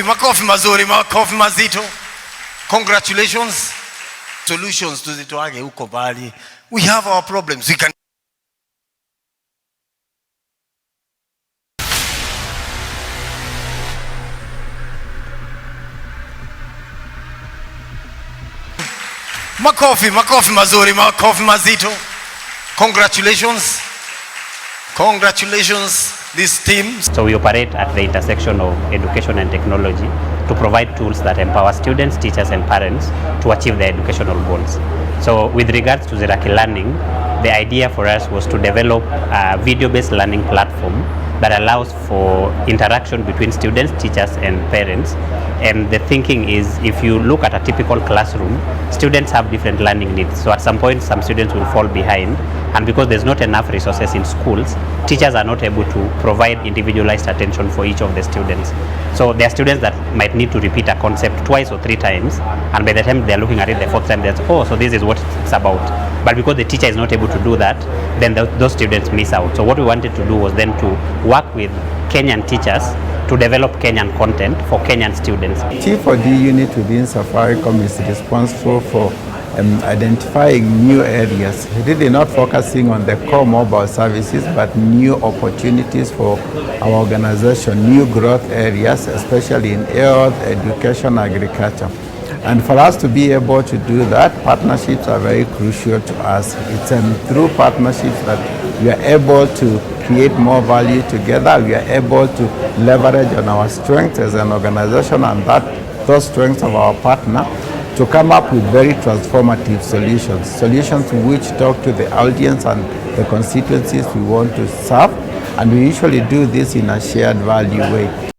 Makofi mazuri, makofi mazito. Congratulations. Solutions tuzitoage huko bali. We have our problems. We can Makofi mazuri, makofi mazito. Congratulations. Congratulations, this team. So we operate at the intersection of education and technology to provide tools that empower students, teachers and parents to achieve their educational goals. So with regards to Zeraki learning, the idea for us was to develop a video-based learning platform that allows for interaction between students, teachers and parents. And the thinking is, if you look at a typical classroom, students have different learning needs. So at some point, some students will fall behind. And because there's not enough resources in schools, teachers are not able to provide individualized attention for each of the students. So there are students that might need to repeat a concept twice or three times. And by the time they're looking at it the fourth time, they're, oh, so this is what it's about. But because the teacher is not able to do that, then those students miss out. So what we wanted to do was then to work with Kenyan teachers to develop Kenyan content for Kenyan students. T4D unit within Safaricom is responsible for identifying new areas, really not focusing on the core mobile services, but new opportunities for our organization, new growth areas, especially in health, education, agriculture. And for us to be able to do that, partnerships are very crucial to us. It's through partnerships that we are able to create more value together. We are able to leverage on our strengths as an organization and those strengths of our partner to come up with very transformative solutions which talk to the audience and the constituencies we want to serve. And we usually do this in a shared value way.